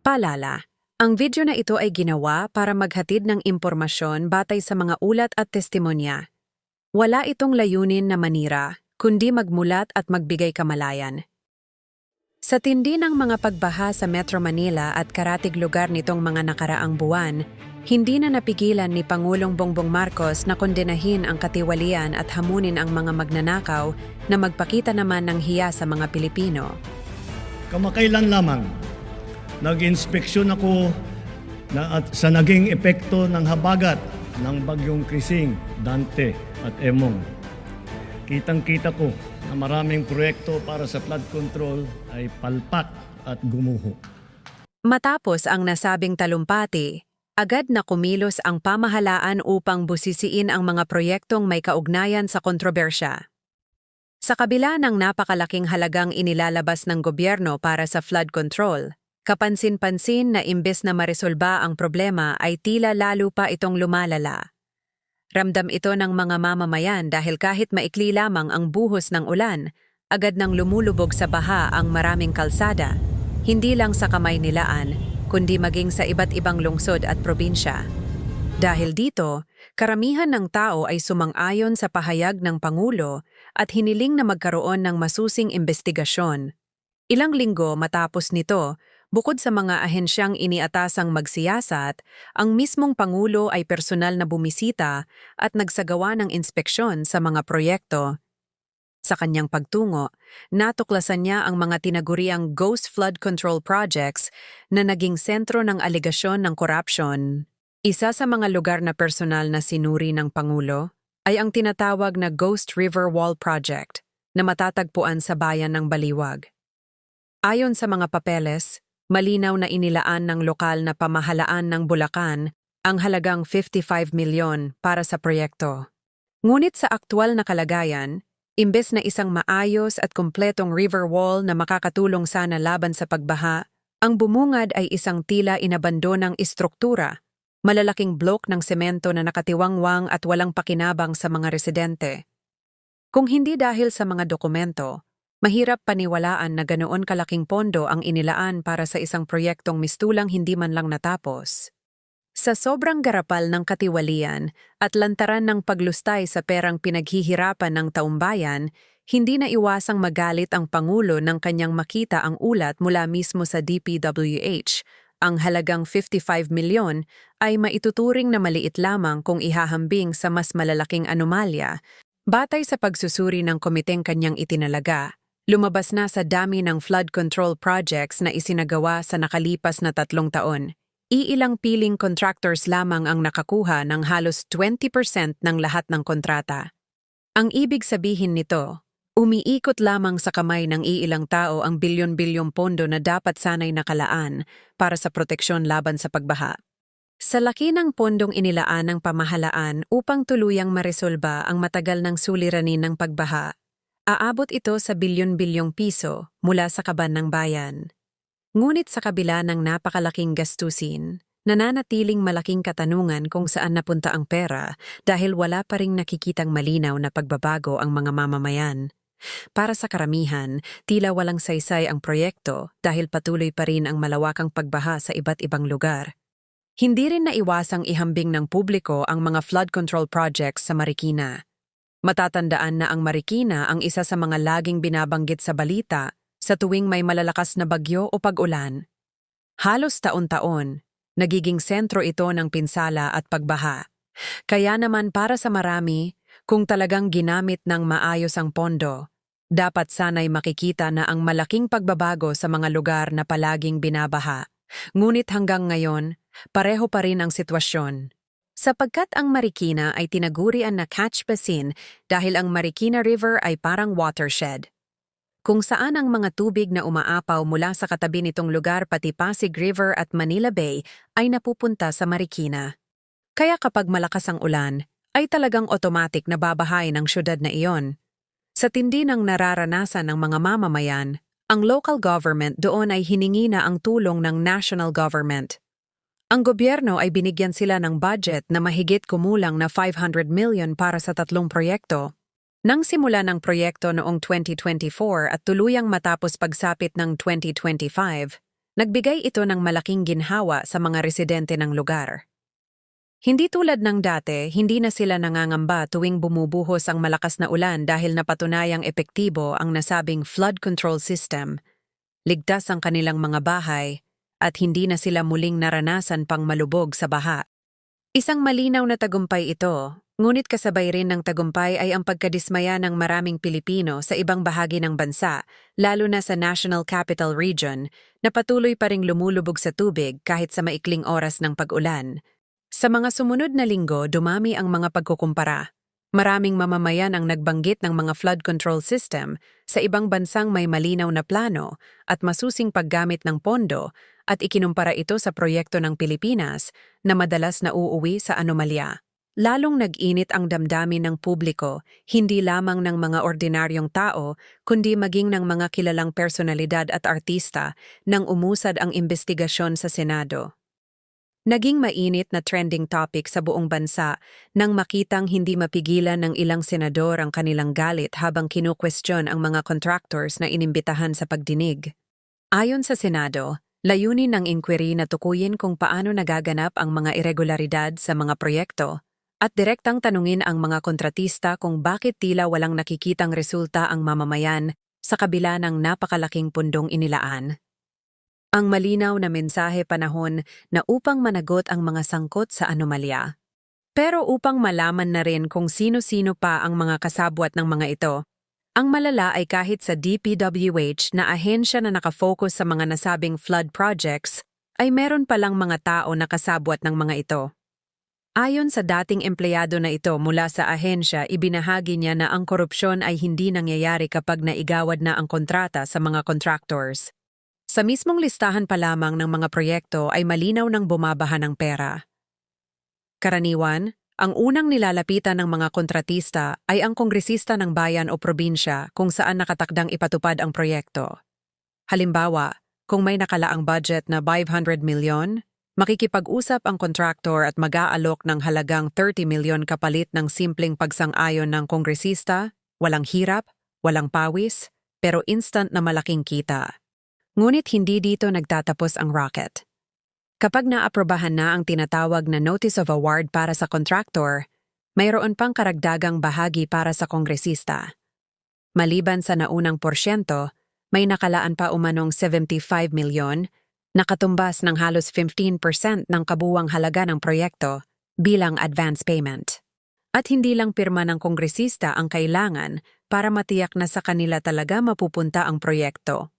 Paalala, ang video na ito ay ginawa para maghatid ng impormasyon batay sa mga ulat at testimonya. Wala itong layunin na manira, kundi magmulat at magbigay kamalayan. Sa tindi ng mga pagbaha sa Metro Manila at karatig lugar nitong mga nakaraang buwan, hindi na napigilan ni Pangulong Bongbong Marcos na kondenahin ang katiwalian at hamunin ang mga magnanakaw na magpakita naman ng hiya sa mga Pilipino. Kamakailan lamang, nag-inspeksyon ako sa naging epekto ng habagat ng bagyong Krising, Dante at Emong. Kitang-kita ko na maraming proyekto para sa flood control ay palpak at gumuho. Matapos ang nasabing talumpati, agad na kumilos ang pamahalaan upang busisiin ang mga proyektong may kaugnayan sa kontrobersya. Sa kabila ng napakalaking halagang inilalabas ng gobyerno para sa flood control, kapansin-pansin na imbes na maresolba ang problema ay tila lalo pa itong lumalala. Ramdam ito ng mga mamamayan dahil kahit maikli lamang ang buhos ng ulan, agad nang lumulubog sa baha ang maraming kalsada, hindi lang sa Kamaynilaan, kundi maging sa iba't ibang lungsod at probinsya. Dahil dito, karamihan ng tao ay sumang-ayon sa pahayag ng Pangulo at hiniling na magkaroon ng masusing imbestigasyon. Ilang linggo matapos nito, bukod sa mga ahensyang iniatasang magsiyasat, ang mismong Pangulo ay personal na bumisita at nagsagawa ng inspeksyon sa mga proyekto. Sa kanyang pagtungo, natuklasan niya ang mga tinaguriang ghost flood control projects na naging sentro ng alegasyon ng korupsyon. Isa sa mga lugar na personal na sinuri ng Pangulo ay ang tinatawag na Ghost River Wall Project na matatagpuan sa bayan ng Baliwag. Ayon sa mga papeles, malinaw na inilaan ng lokal na pamahalaan ng Bulacan ang halagang 55 milyon para sa proyekto. Ngunit sa aktwal na kalagayan, imbes na isang maayos at kumpletong river wall na makakatulong sana laban sa pagbaha, ang bumungad ay isang tila inabandonang istruktura, malalaking blok ng semento na nakatiwangwang at walang pakinabang sa mga residente. Kung hindi dahil sa mga dokumento, mahirap paniwalaan na ganoon kalaking pondo ang inilaan para sa isang proyektong mistulang hindi man lang natapos. Sa sobrang garapal ng katiwalian at lantaran ng paglustay sa perang pinaghihirapan ng taumbayan, hindi na iwasang magalit ang Pangulo nang kanyang makita ang ulat mula mismo sa DPWH. Ang halagang 55 milyon ay maituturing na maliit lamang kung ihahambing sa mas malalaking anomalya. Batay sa pagsusuri ng komiteng kanyang itinalaga, lumabas na sa dami ng flood control projects na isinagawa sa nakalipas na 3 taon. Iilang piling contractors lamang ang nakakuha ng halos 20% ng lahat ng kontrata. Ang ibig sabihin nito, umiikot lamang sa kamay ng iilang tao ang bilyon-bilyong pondo na dapat sanay nakalaan para sa proteksyon laban sa pagbaha. Sa laki ng pondong inilaan ng pamahalaan upang tuluyang maresolba ang matagal ng suliranin ng pagbaha, aabot ito sa bilyon-bilyong piso mula sa kaban ng bayan. Ngunit sa kabila ng napakalaking gastusin, nananatiling malaking katanungan kung saan napunta ang pera dahil wala pa ring nakikitang malinaw na pagbabago ang mga mamamayan. Para sa karamihan, tila walang saysay ang proyekto dahil patuloy pa rin ang malawakang pagbaha sa iba't ibang lugar. Hindi rin naiwasang ihambing ng publiko ang mga flood control projects sa Marikina. Matatandaan na ang Marikina ang isa sa mga laging binabanggit sa balita sa tuwing may malalakas na bagyo o pag-ulan. Halos taon-taon, nagiging sentro ito ng pinsala at pagbaha. Kaya naman para sa marami, kung talagang ginamit ng maayos ang pondo, dapat sana'y makikita na ang malaking pagbabago sa mga lugar na palaging binabaha. Ngunit hanggang ngayon, pareho pa rin ang sitwasyon. Sapagkat ang Marikina ay tinagurian na catch basin dahil ang Marikina River ay parang watershed, kung saan ang mga tubig na umaapaw mula sa katabi nitong lugar pati Pasig River at Manila Bay ay napupunta sa Marikina. Kaya kapag malakas ang ulan, ay talagang automatic na babahain ang syudad na iyon. Sa tindi ng nararanasan ng mga mamamayan, ang local government doon ay hiningi na ang tulong ng national government. Ang gobyerno ay binigyan sila ng budget na mahigit kumulang na 500 million para sa 3 proyekto. Nang simula ng proyekto noong 2024 at tuluyang matapos pagsapit ng 2025, Nagbigay ito ng malaking ginhawa sa mga residente ng lugar. Hindi tulad ng dati, hindi na sila nangangamba tuwing bumubuhos ang malakas na ulan dahil napatunayang epektibo ang nasabing flood control system. Ligtas ang kanilang mga bahay at hindi na sila muling naranasan pang malubog sa baha. Isang malinaw na tagumpay ito, ngunit kasabay rin ng tagumpay ay ang pagkadismaya ng maraming Pilipino sa ibang bahagi ng bansa, lalo na sa National Capital Region, na patuloy pa ring lumulubog sa tubig kahit sa maikling oras ng pag-ulan. Sa mga sumunod na linggo, dumami ang mga pagkukumpara. Maraming mamamayan ang nagbanggit ng mga flood control system sa ibang bansang may malinaw na plano at masusing paggamit ng pondo at ikinumpara ito sa proyekto ng Pilipinas na madalas nauuwi sa anomalya. Lalong nag-init ang damdamin ng publiko, hindi lamang ng mga ordinaryong tao, kundi maging ng mga kilalang personalidad at artista nang umusad ang investigasyon sa Senado. Naging mainit na trending topic sa buong bansa nang makitang hindi mapigilan ng ilang senador ang kanilang galit habang kinukwestiyon ang mga contractors na inimbitahan sa pagdinig. Ayon sa Senado, layunin ng inquiry na tukuyin kung paano nagaganap ang mga irregularidad sa mga proyekto at direktang tanungin ang mga kontratista kung bakit tila walang nakikitang resulta ang mamamayan sa kabila ng napakalaking pundong inilaan. Ang malinaw na mensahe panahon na upang managot ang mga sangkot sa anomalya. Pero upang malaman na rin kung sino-sino pa ang mga kasabwat ng mga ito, ang malala ay kahit sa DPWH na ahensya na nakafocus sa mga nasabing flood projects, ay meron palang mga tao na kasabwat ng mga ito. Ayon sa dating empleyado na ito mula sa ahensya, ibinahagi niya na ang korupsyon ay hindi nangyayari kapag naigawad na ang kontrata sa mga contractors. Sa mismong listahan pa lamang ng mga proyekto ay malinaw ng bumabaha ng pera. Karaniwan, ang unang nilalapitan ng mga kontratista ay ang kongresista ng bayan o probinsya kung saan nakatakdang ipatupad ang proyekto. Halimbawa, kung may nakalaang budget na 500 milyon, makikipag-usap ang kontraktor at mag-aalok ng halagang 30 milyon kapalit ng simpleng pagsang-ayon ng kongresista, walang hirap, walang pawis, pero instant na malaking kita. Ngunit hindi dito nagtatapos ang racket. Kapag naaprobahan na ang tinatawag na Notice of Award para sa contractor, mayroon pang karagdagang bahagi para sa kongresista. Maliban sa naunang porsyento, may nakalaan pa umanong 75 milyon, nakatumbas ng halos 15% ng kabuwang halaga ng proyekto bilang advance payment. At hindi lang pirma ng kongresista ang kailangan para matiyak na sa kanila talaga mapupunta ang proyekto.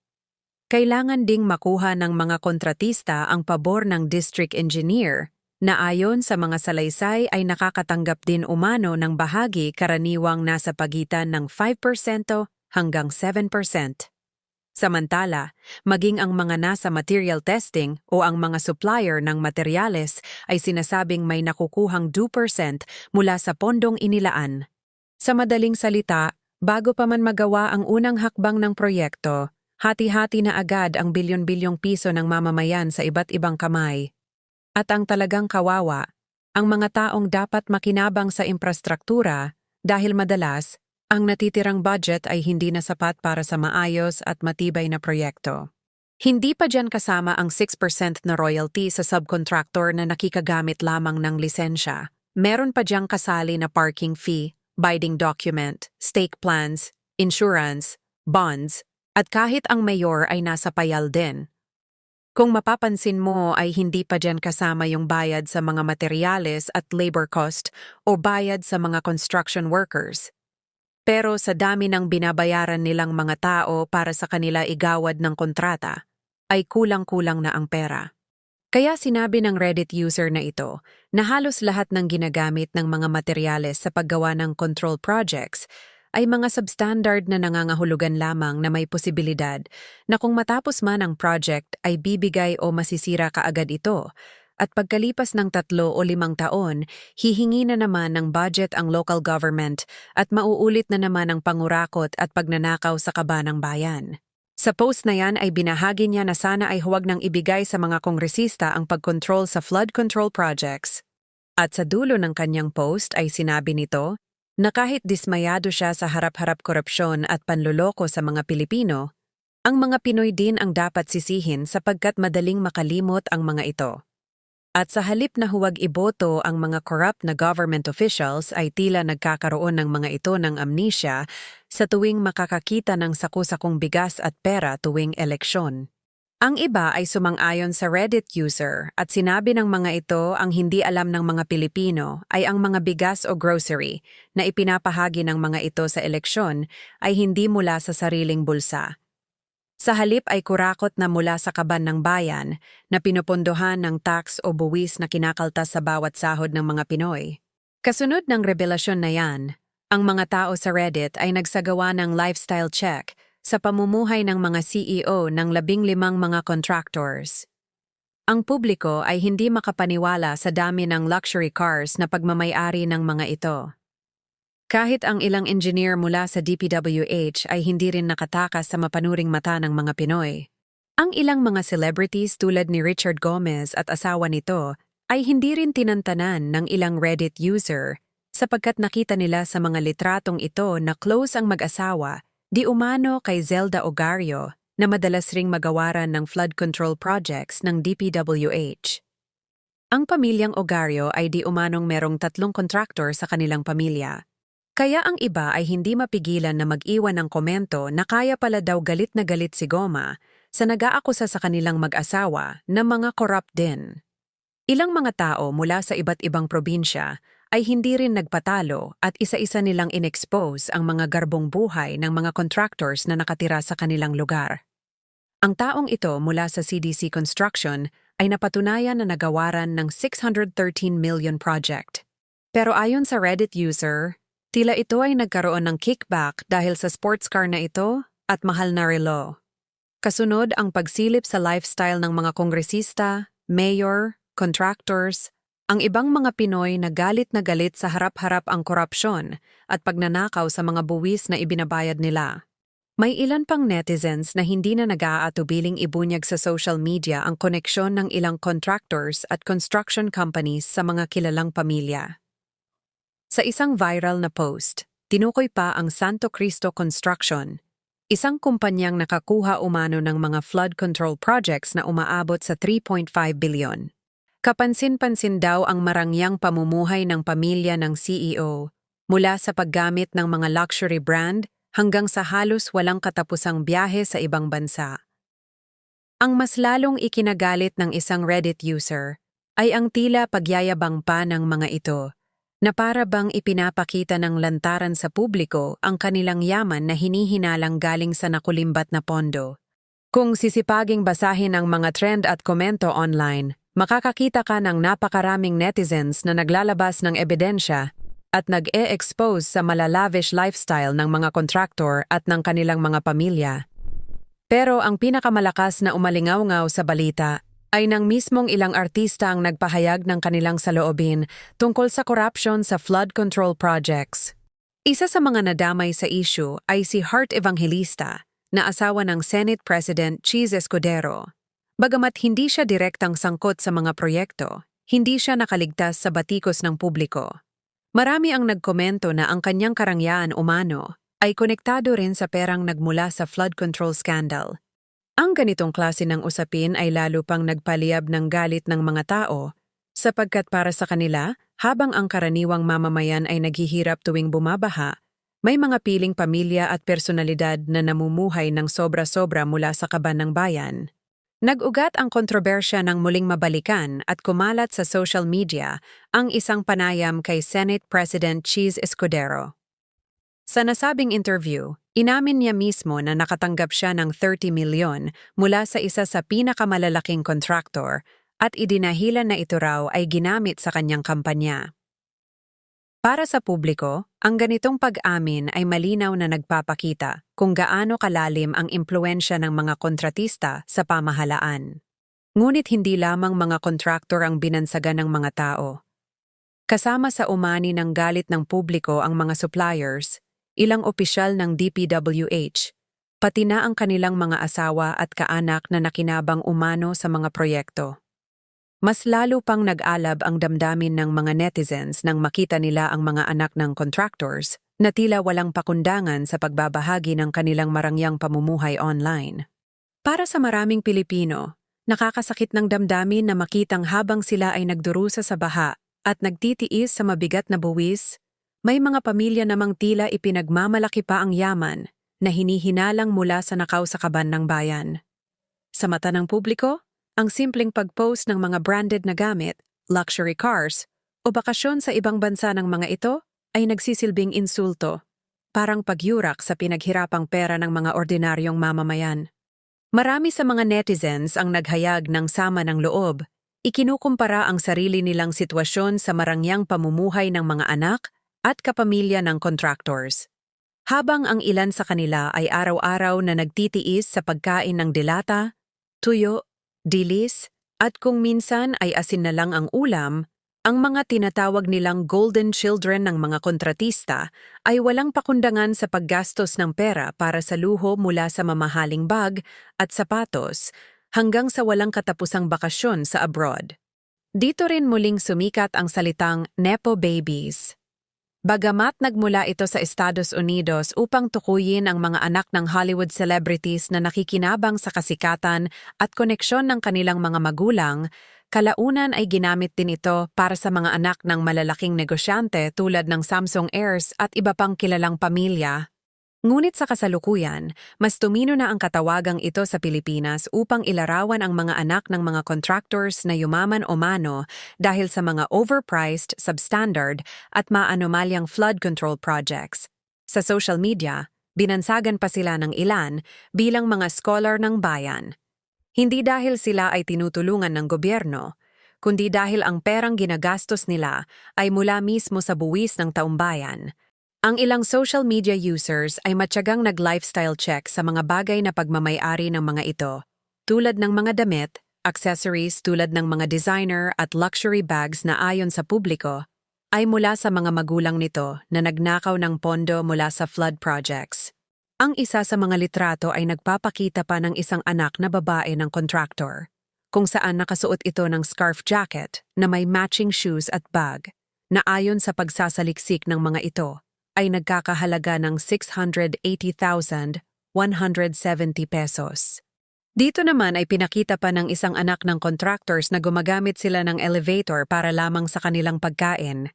Kailangan ding makuha ng mga kontratista ang pabor ng district engineer na ayon sa mga salaysay ay nakakatanggap din umano ng bahagi karaniwang nasa pagitan ng 5% hanggang 7%. Samantala, maging ang mga nasa material testing o ang mga supplier ng materyales ay sinasabing may nakukuhang 2% mula sa pondong inilaan. Sa madaling salita, bago pa man magawa ang unang hakbang ng proyekto, hati-hati na agad ang bilyon-bilyong piso ng mamamayan sa iba't ibang kamay. At ang talagang kawawa, ang mga taong dapat makinabang sa infrastruktura dahil madalas, ang natitirang budget ay hindi na sapat para sa maayos at matibay na proyekto. Hindi pa dyan kasama ang 6% na royalty sa subcontractor na nakikagamit lamang ng lisensya. Meron pa dyang kasali na parking fee, binding document, stake plans, insurance, bonds, at kahit ang mayor ay nasa payal din. Kung mapapansin mo ay hindi pa dyan kasama yung bayad sa mga materyales at labor cost o bayad sa mga construction workers. Pero sa dami ng binabayaran nilang mga tao para sa kanila igawad ng kontrata, ay kulang-kulang na ang pera. Kaya sinabi ng Reddit user na ito na halos lahat ng ginagamit ng mga materyales sa paggawa ng control projects ay mga substandard na nangangahulugan lamang na may posibilidad na kung matapos man ang project ay bibigay o masisira kaagad ito at pagkalipas ng 3 o 5 taon, hihingi na naman ng budget ang local government at mauulit na naman ang pangurakot at pagnanakaw sa kaba ng bayan. Sa post na yan ay binahagi niya na sana ay huwag nang ibigay sa mga kongresista ang pagkontrol sa flood control projects. At sa dulo ng kanyang post ay sinabi nito na kahit dismayado siya sa harap-harap korupsyon at panloloko sa mga Pilipino, Ang mga Pinoy din ang dapat sisihin sapagkat madaling makalimot ang mga ito. At sa halip na huwag iboto ang mga corrupt na government officials ay tila nagkakaroon ng mga ito ng amnesia sa tuwing makakakita ng saku-sakong bigas at pera tuwing eleksyon. Ang iba ay sumang-ayon sa Reddit user at sinabi ng mga ito ang hindi alam ng mga Pilipino ay ang mga bigas o grocery na ipinapahagi ng mga ito sa eleksyon ay hindi mula sa sariling bulsa. Sa halip ay kurakot na mula sa kaban ng bayan na pinupondohan ng tax o buwis na kinakaltas sa bawat sahod ng mga Pinoy. Kasunod ng revelasyon na yan, ang mga tao sa Reddit ay nagsagawa ng lifestyle check sa pamumuhay ng mga CEO ng 15 mga contractors. Ang publiko ay hindi makapaniwala sa dami ng luxury cars na pagmamay-ari ng mga ito. Kahit ang ilang engineer mula sa DPWH ay hindi rin nakatakas sa mapanuring mata ng mga Pinoy. Ang ilang mga celebrities tulad ni Richard Gomez at asawa nito ay hindi rin tinantanan ng ilang Reddit user sapagkat nakita nila sa mga litratong ito na close ang mag-asawa di umano kay Zelda Ogario na madalas ring magawaran ng flood control projects ng DPWH. Ang pamilyang Ogario ay di umanong merong 3 contractor sa kanilang pamilya. Kaya ang iba ay hindi mapigilan na mag-iwan ng komento na kaya pala daw galit na galit si Goma sa nag-aakusa sa kanilang mag-asawa na mga corrupt din. Ilang mga tao mula sa iba't ibang probinsya ay hindi rin nagpatalo at isa-isa nilang inexpose ang mga garbong buhay ng mga contractors na nakatira sa kanilang lugar. Ang taong ito mula sa CDC Construction ay napatunayan na nagawaran ng 613 million project. Pero ayon sa Reddit user, tila ito ay nagkaroon ng kickback dahil sa sports car na ito at mahal na relo. Kasunod ang pagsilip sa lifestyle ng mga kongresista, mayor, contractors, ang ibang mga Pinoy na galit sa harap-harap ang korupsyon at pagnanakaw sa mga buwis na ibinabayad nila. May ilan pang netizens na hindi na nag-aatubiling ibunyag sa social media ang koneksyon ng ilang contractors at construction companies sa mga kilalang pamilya. Sa isang viral na post, tinukoy pa ang Santo Cristo Construction, isang kumpanyang nakakuha umano ng mga flood control projects na umaabot sa 3.5 billion. Kapansin-pansin daw ang marangyang pamumuhay ng pamilya ng CEO, mula sa paggamit ng mga luxury brand hanggang sa halos walang katapusang biyahe sa ibang bansa. Ang mas lalong ikinagalit ng isang Reddit user ay ang tila pagyayabang pa ng mga ito, na para bang ipinapakita ng lantaran sa publiko ang kanilang yaman na hinihinalang galing sa nakulimbat na pondo. Kung sisipaging basahin ang mga trend at komento online, makakakita ka ng napakaraming netizens na naglalabas ng ebidensya at nag-e-expose sa malalavish lifestyle ng mga kontraktor at ng kanilang mga pamilya. Pero ang pinakamalakas na umalingaw-ngaw sa balita ay nang mismong ilang artista ang nagpahayag ng kanilang saloobin tungkol sa corruption sa flood control projects. Isa sa mga nadamay sa issue ay si Heart Evangelista, na asawa ng Senate President Cheese Escudero. Bagamat hindi siya direktang sangkot sa mga proyekto, hindi siya nakaligtas sa batikos ng publiko. Marami ang nagkomento na ang kanyang karangyaan umano ay konektado rin sa perang nagmula sa flood control scandal. Ang ganitong klase ng usapin ay lalo pang nagpaliyab ng galit ng mga tao sapagkat para sa kanila, habang ang karaniwang mamamayan ay naghihirap tuwing bumabaha, may mga piling pamilya at personalidad na namumuhay ng sobra-sobra mula sa kaban ng bayan. Nag-ugat ang kontrobersya ng muling mabalikan at kumalat sa social media ang isang panayam kay Senate President Cheese Escudero. Sa nasabing interview, inamin niya mismo na nakatanggap siya ng 30 milyon mula sa isa sa pinakamalalaking kontraktor at idinahilan na ito raw ay ginamit sa kanyang kampanya. Para sa publiko, ang ganitong pag-amin ay malinaw na nagpapakita kung gaano kalalim ang impluensya ng mga kontratista sa pamahalaan. Ngunit hindi lamang mga kontraktor ang binansagan ng mga tao. Kasama sa umani ng galit ng publiko ang mga suppliers, ilang opisyal ng DPWH, pati na ang kanilang mga asawa at kaanak na nakinabang umano sa mga proyekto. Mas lalo pang nag-alab ang damdamin ng mga netizens nang makita nila ang mga anak ng contractors na tila walang pakundangan sa pagbabahagi ng kanilang marangyang pamumuhay online. Para sa maraming Pilipino, nakakasakit ng damdamin na makitang habang sila ay nagdurusa sa baha at nagtitiis sa mabigat na buwis, may mga pamilya namang tila ipinagmamalaki pa ang yaman na hinihinalang mula sa nakausakaban ng bayan. Sa mata ng publiko, ang simpleng pag-post ng mga branded na gamit, luxury cars, o bakasyon sa ibang bansa ng mga ito ay nagsisilbing insulto, parang pagyurak sa pinaghirapang pera ng mga ordinaryong mamamayan. Marami sa mga netizens ang naghayag ng sama ng loob, ikinukumpara ang sarili nilang sitwasyon sa marangyang pamumuhay ng mga anak at kapamilya ng contractors. Habang ang ilan sa kanila ay araw-araw na nagtitiis sa pagkain ng dilata, tuyo, dilis, at kung minsan ay asin na lang ang ulam, ang mga tinatawag nilang golden children ng mga kontratista ay walang pakundangan sa paggastos ng pera para sa luho mula sa mamahaling bag at sapatos hanggang sa walang katapusang bakasyon sa abroad. Dito rin muling sumikat ang salitang Nepo Babies. Bagamat nagmula ito sa Estados Unidos upang tukuyin ang mga anak ng Hollywood celebrities na nakikinabang sa kasikatan at koneksyon ng kanilang mga magulang, kalaunan ay ginamit din ito para sa mga anak ng malalaking negosyante tulad ng Samsung Heirs at iba pang kilalang pamilya. Ngunit sa kasalukuyan, mas tumino na ang katawagang ito sa Pilipinas upang ilarawan ang mga anak ng mga contractors na yumaman o mano dahil sa mga overpriced, substandard at maanomalyang flood control projects. Sa social media, binansagan pa sila ng ilan bilang mga scholar ng bayan. Hindi dahil sila ay tinutulungan ng gobyerno, kundi dahil ang perang ginagastos nila ay mula mismo sa buwis ng taumbayan. Ang ilang social media users ay matyagang nag-lifestyle check sa mga bagay na pagmamay-ari ng mga ito, tulad ng mga damit, accessories tulad ng mga designer at luxury bags na ayon sa publiko, ay mula sa mga magulang nito na nagnakaw ng pondo mula sa flood projects. Ang isa sa mga litrato ay nagpapakita pa ng isang anak na babae ng contractor, kung saan nakasuot ito ng scarf jacket na may matching shoes at bag, na ayon sa pagsasaliksik ng mga ito, ay nagkakahalaga ng 680,170 pesos. Dito naman ay pinakita pa ng isang anak ng contractors na gumagamit sila ng elevator para lamang sa kanilang pagkain.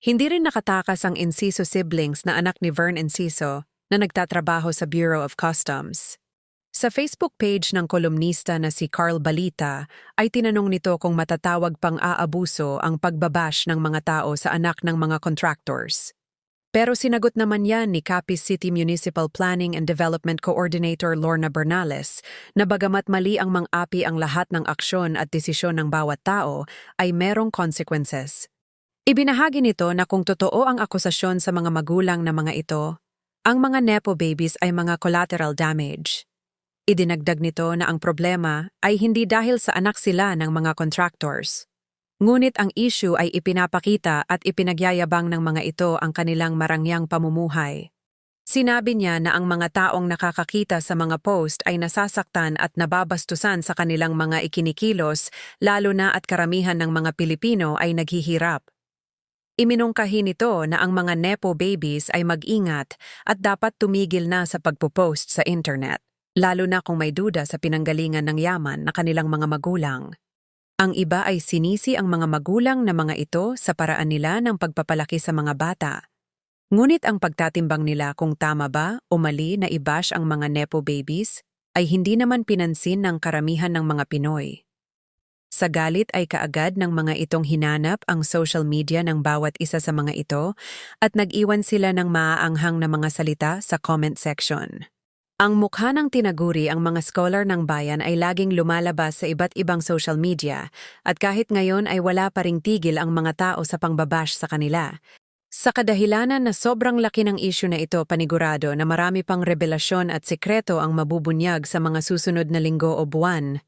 Hindi rin nakatakas ang Enciso siblings na anak ni Vern Enciso na nagtatrabaho sa Bureau of Customs. Sa Facebook page ng kolumnista na si Carl Balita ay tinanong nito kung matatawag pang aabuso ang pagbabash ng mga tao sa anak ng mga contractors. Pero sinagot naman yan ni Capiz City Municipal Planning and Development Coordinator Lorna Bernales na bagamat mali ang mang-api ang lahat ng aksyon at desisyon ng bawat tao, ay merong consequences. Ibinahagi nito na kung totoo ang akusasyon sa mga magulang na mga ito, ang mga Nepo babies ay mga collateral damage. Idinagdag nito na ang problema ay hindi dahil sa anak sila ng mga contractors. Ngunit ang issue ay ipinapakita at ipinagyayabang ng mga ito ang kanilang marangyang pamumuhay. Sinabi niya na ang mga taong nakakakita sa mga post ay nasasaktan at nababastusan sa kanilang mga ikinikilos, lalo na at karamihan ng mga Pilipino ay naghihirap. Iminungkahi nito na ang mga Nepo babies ay mag-ingat at dapat tumigil na sa pagpo-post sa internet, lalo na kung may duda sa pinanggalingan ng yaman na kanilang mga magulang. Ang iba ay sinisi ang mga magulang na mga ito sa paraan nila ng pagpapalaki sa mga bata. Ngunit ang pagtatimbang nila kung tama ba o mali na i-bash ang mga Nepo babies ay hindi naman pinansin ng karamihan ng mga Pinoy. Sa galit ay kaagad ng mga itong hinanap ang social media ng bawat isa sa mga ito at nag-iwan sila ng maaanghang na mga salita sa comment section. Ang mukha ng tinaguri ang mga scholar ng bayan ay laging lumalabas sa iba't ibang social media at kahit ngayon ay wala pa ring tigil ang mga tao sa pangbabash sa kanila. Sa kadahilanan na sobrang laki ng issue na ito, panigurado na marami pang revelasyon at sekreto ang mabubunyag sa mga susunod na linggo o buwan.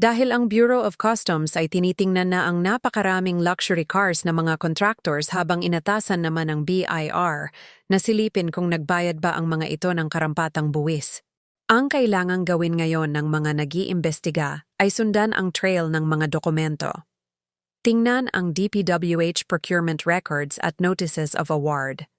Dahil ang Bureau of Customs ay tinitingnan na ang napakaraming luxury cars na mga contractors habang inatasan naman ng BIR na silipin kung nagbayad ba ang mga ito ng karampatang buwis. Ang kailangang gawin ngayon ng mga nag-iimbestiga ay sundan ang trail ng mga dokumento. Tingnan ang DPWH procurement records at notices of award.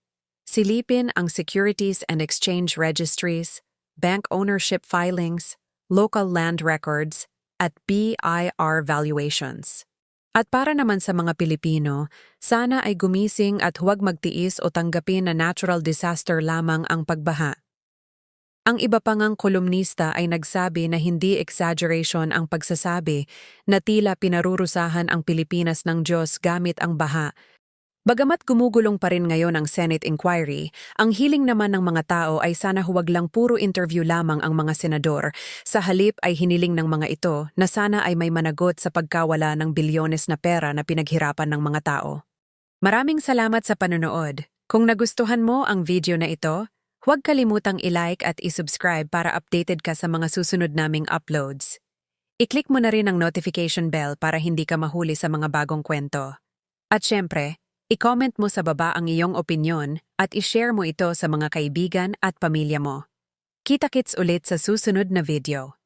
Silipin ang Securities and Exchange Registries, bank ownership filings, local land records, at BIR valuations. At para naman sa mga Pilipino, sana ay gumising at huwag magtiis o tanggapin na natural disaster lamang ang pagbaha. Ang iba pa ngang kolumnista ay nagsabi na hindi exaggeration ang pagsasabi na tila pinarurusahan ang Pilipinas ng Diyos gamit ang baha. Bagamat gumugulong pa rin ngayon ang Senate inquiry, ang hiling naman ng mga tao ay sana huwag lang puro interview lamang ang mga senador. Sa halip ay hiniling ng mga ito na sana ay may managot sa pagkawala ng bilyones na pera na pinaghirapan ng mga tao. Maraming salamat sa panonood. Kung nagustuhan mo ang video na ito, huwag kalimutang i-like at i-subscribe para updated ka sa mga susunod naming uploads. I-click mo na rin ang notification bell para hindi ka mahuli sa mga bagong kwento. At syempre, i-comment mo sa baba ang iyong opinyon at i-share mo ito sa mga kaibigan at pamilya mo. Kita-kits ulit sa susunod na video.